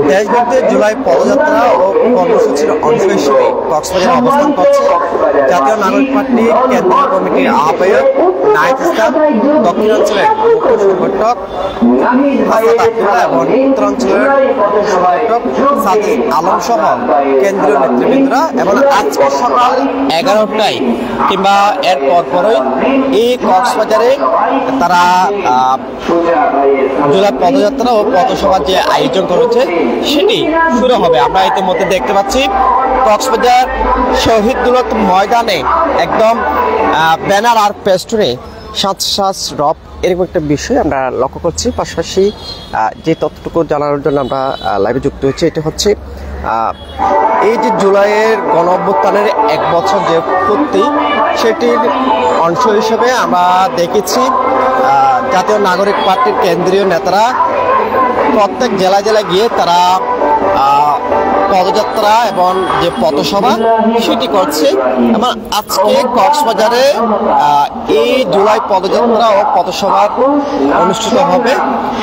দেশব্যাপী জুলাই পদযাত্রা ও কর্মসূচির অংশ হিসেবে কক্সবাজারে অবস্থান করছে জাতীয় নাগরিক পার্টি কেন্দ্রীয় কমিটির আহ্বায়ক নাহিদ ইসলাম, দক্ষিণাঞ্চলের মুখ্য সংগঠক হাসান আব্দুল্লাহ এবং উত্তরাঞ্চলের সংগঠক সাদিস আলম সহ কেন্দ্রীয় নেতৃবৃন্দরা। এবং আজকে সকাল 11টায় কিংবা এর পরপরই এই কক্সবাজারে তারা জুলাই পদযাত্রা ও পথসভার যে আয়োজন করেছে সেটি শুরু হবে। আমরা ইতিমধ্যে দেখতে পাচ্ছি কক্সবাজার শহীদ দুলত ময়দানে একদম ব্যানার আর পেস্টুরে সাজ রব এরকম একটা বিষয় আমরা লক্ষ্য করছি। পাশাপাশি যে তথ্যটুকু জানানোর জন্য আমরা লাইভে যুক্ত হয়েছি, এটা হচ্ছে এই যে জুলাইয়ের গণ অভ্যুত্থানের 1 বছর যে পূর্তি, সেটির অংশ হিসেবে আমরা দেখেছি জাতীয় নাগরিক পার্টির কেন্দ্রীয় নেতারা প্রত্যেক জেলায় জেলায় গিয়ে তারা পদযাত্রা এবং যে পথসভা সেটি করছে। এবং আজকে কক্সবাজারে এই জুলাই পদযাত্রা ও পথসভা অনুষ্ঠিত হবে।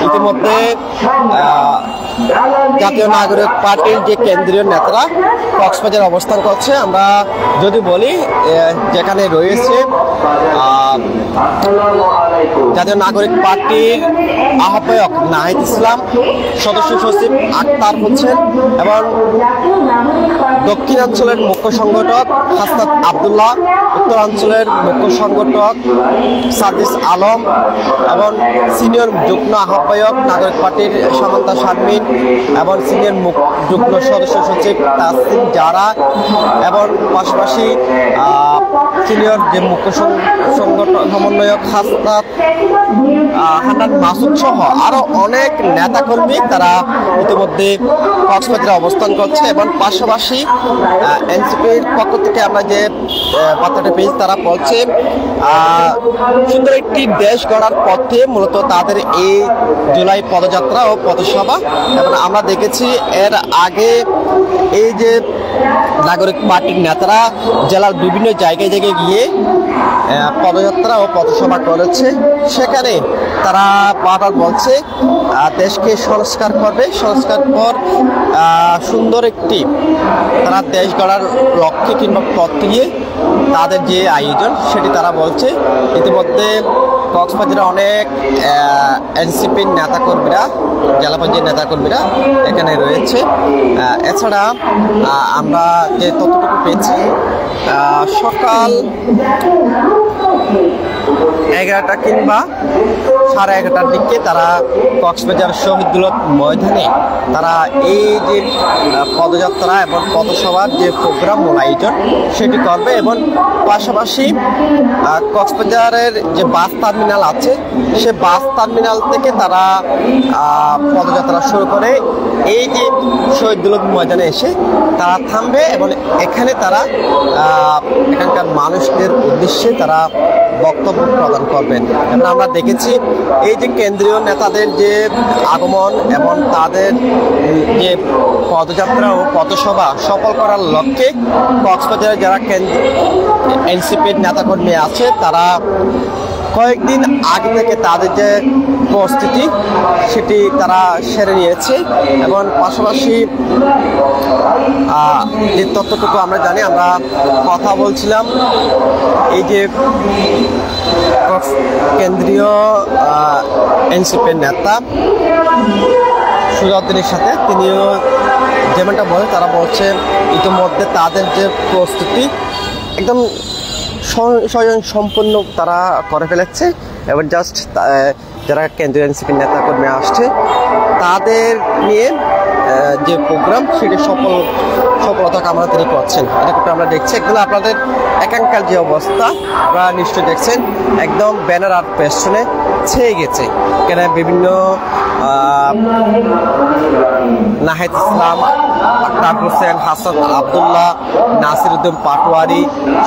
ইতিমধ্যে জাতীয় নাগরিক পার্টির যে কেন্দ্রীয় নেতারা কক্সবাজারে অবস্থান করছে। আমরা যদি বলি যেখানে রয়েছে জাতীয় নাগরিক পার্টির আহ্বায়ক নাহিদ ইসলাম, সদস্য সচিব আক্তার হোসেন এবং দক্ষিণাঞ্চলের মুখ্য সংগঠক হাসান আব্দুল্লাহ, উত্তরাঞ্চলের মুখ্য সংগঠক সাদিস আলম এবং সিনিয়র যুগ্ম আহ্বায়ক নাগরিক পার্টির সামান্তা শারমিন এবং সিনিয়র যুগ্ম সদস্য সচিব তাসিম জারা এবং পাশাপাশি সিনিয়র যে মুখ্য সংগঠন সমন্বয়ক হান্নান মাসুদ সহ আরো অনেক নেতাকর্মী তারা ইতিমধ্যে কক্সবাজারে অবস্থান করছে। এবং পাশাপাশি এনসিপির পক্ষ থেকে আমরা যে বার্তাটা পেয়েছি, তারা বলছে সুন্দর একটি দেশ গড়ার পথে মূলত তাদের এই জুলাই পদযাত্রা ও পথসভা। এবং আমরা দেখেছি এর আগে এই যে নাগরিক পার্টির নেতারা জেলার বিভিন্ন জায়গায় জায়গায় গিয়ে পদযাত্রা ও পথসভা করেছে। সেখানে তারা বারবার বলছে দেশকে সংস্কার করবে, সংস্কার পর সুন্দর একটি তারা দেশ গড়ার লক্ষ্যে কিংবা পথ নিয়ে তাদের যে আয়োজন সেটি তারা বলছে। ইতিমধ্যে কক্সবাজারে অনেক এনসিপির নেতাকর্মীরা, জেলা পর্যায়ের নেতাকর্মীরা এখানে রয়েছে। এছাড়া আমরা যে তথ্যটুকু পেয়েছি সকাল 11টা কিংবা 11:30টার দিকে তারা কক্সবাজার শহীদ দুলত ময়দানে তারা এই যে পদযাত্রা এবং পথসভার যে প্রোগ্রাম আয়োজন সেটি করবে। এবং পাশাপাশি কক্সবাজারের যে বাস টার্মিনাল আছে সে বাস টার্মিনাল থেকে তারা পদযাত্রা শুরু করে এই যে শহীদ দুলত ময়দানে এসে তারা থামবে এবং এখানে তারা এখানকার মানুষদের উদ্দেশ্যে তারা বক্তব্য প্রদান করবেন। এবং আমরা দেখেছি এই যে কেন্দ্রীয় নেতাদের যে আগমন এবং তাদের যে পদযাত্রা ও পথসভা সফল করার লক্ষ্যে কক্সবাজারে যারা এনসিপির নেতাকর্মী আছে তারা কয়েকদিন আগে থেকে তাদের যে প্রস্তুতি সেটি তারা সেরে নিয়েছে। এবং পাশাপাশি যে তথ্যটুকু আমরা জানি, আমরা কথা বলছিলাম এই যে কেন্দ্রীয় এনসিপির নেতা সুজাউদ্দিনের সাথে, তিনিও যেমনটা বলে তারা বলছে ইতিমধ্যে তাদের যে প্রস্তুতি একদম স্বয়ং সম্পূর্ণ তারা করে ফেলেছে। এবং জাস্ট যারা কেন্দ্রীয় এনসিপির নেতাকর্মী আসছে তাদের নিয়ে যে প্রোগ্রাম সেটি সফলতা কামনা তিনি করছেন, এটা আমরা দেখছি। একদম আপনাদের এখানকার যে অবস্থা আপনারা নিশ্চয়ই দেখছেন, একদম ব্যানার আর পেছনে ছেয়ে গেছে। এখানে বিভিন্ন নাহিদ ইসলাম, আক্তার হোসেন, হাসান আব্দুল্লাহ, নাসির উদ্দিন পাটোয়ারি,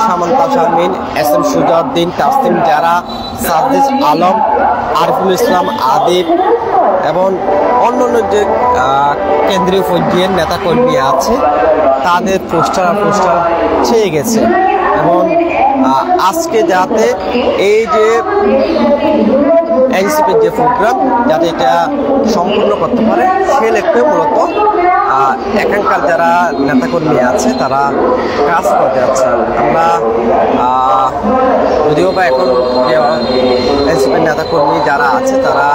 সামান্তা শারমিন, SM সুজাউদ্দিন, তাসিম জারা, সাদিস আলম, আরিফুল ইসলাম আদিব এবং অন্যান্য যে কেন্দ্রীয় পর্যায়ের নেতাকর্মী আছে তাদের পোস্টার ছেয়ে গেছে। এবং আজকে যাতে এই যে এনসিপির যে প্রোগ্রাম যাতে এটা সম্পূর্ণ করতে পারে সে লক্ষ্যে মূলত এখানকার যারা নেতাকর্মী আছে তারা কাজ করতে যাচ্ছে। আমরা যদিও বা এখন যে এনসিপির নেতাকর্মী যারা আছে তারা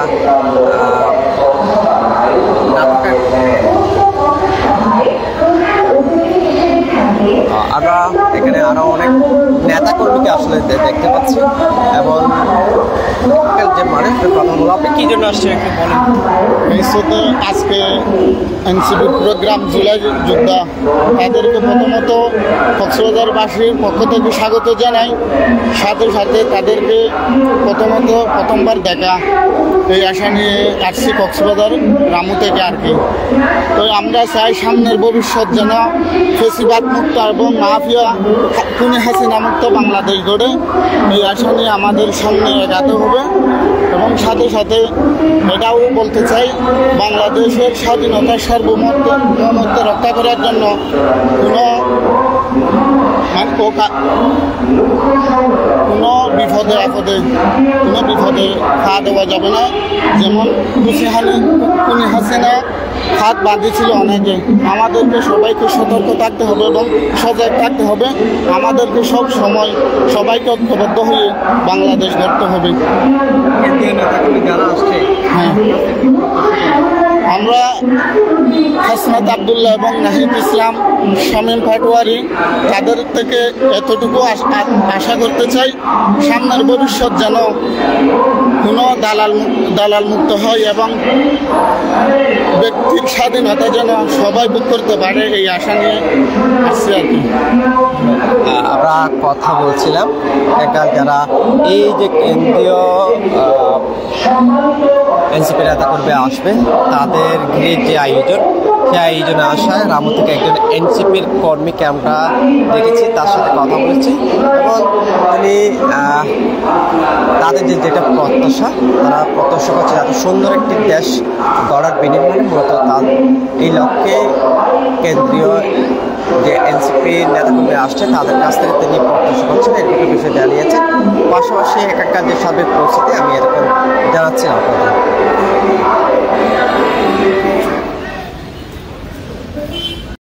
আমরা এখানে আরো অনেক নেতা কর্মীকে আসলে দেখতে পাচ্ছি এবং যে মানুষের কথা বলো, আপনি কি জন্য আসছেন একটু বলেন। আজকে এনসিপি প্রোগ্রাম জুলাই যোদ্ধা তাদেরকে প্রথমত কক্সবাজারবাসীর পক্ষ থেকে স্বাগত জানাই। সাথে সাথে তাদেরকে প্রথমবার দেখা এই আশা নিয়ে আসছি কক্সবাজার রামু থেকে আর কি। তো আমরা চাই সামনের ভবিষ্যৎ যেন ফেসিবাদ মুক্ত এবং মাফিয়া খুনি হাসিনা মুক্ত বাংলাদেশ গড়ে এই আশা নিয়ে আমাদের সামনে এগাতে হবে। এবং সাথে সাথে এটাও বলতে চাই বাংলাদেশের স্বাধীনতার সার্বভৌমত্ব রক্ষা করার জন্য কোনো বিপদে আপদে পা দেওয়া যাবে না। যেমন খুনি হাসিনা হাত বাঁধিয়েছিল অনেকে। আমাদেরকে সবাইকে সতর্ক থাকতে হবে এবং সজাগ থাকতে হবে। আমাদেরকে সব সময় সবাইকে ঐক্যবদ্ধ হয়ে বাংলাদেশ গড়তে হবে। হ্যাঁ, আমরা হাসনাত আবদুল্লাহ এবং নাহিদ ইসলাম, শামীম পাটোয়ারি তাদের থেকে এতটুকু আশা করতে চাই সামনের ভবিষ্যৎ যেন কোনো দালাল মুক্ত হয় এবং ব্যক্তির স্বাধীনতা যেন সবাই ভোগ করতে পারে এই আশা নিয়ে আসছে আর কি। আমরা কথা বলছিলাম এখানকার যারা এই যে কেন্দ্রীয় এনসিপি নেতা করবে আসবে তাদের ঘিরে যে আয়োজন, সেই আয়োজনে আসায় রামু থেকে একজন এনসিপির কর্মীকে আমরা দেখেছি, তার সাথে কথা বলেছি এবং তিনি তাদের যেটা প্রত্যাশা তারা প্রত্যাশা করছে এত সুন্দর একটি দেশ গড়ার বিনিময়ে মূলত তার এই লক্ষ্যে কেন্দ্রীয় যে এনসিপি নেতাকর্মী আসছে তাদের কাছ থেকে তিনি প্রত্যাশা করছেন এরকম বিষয়ে জানিয়েছেন। পাশাপাশি এখানকার যে সার্বিক পরিস্থিতি আমি এরকম জানাচ্ছি আপনাদের।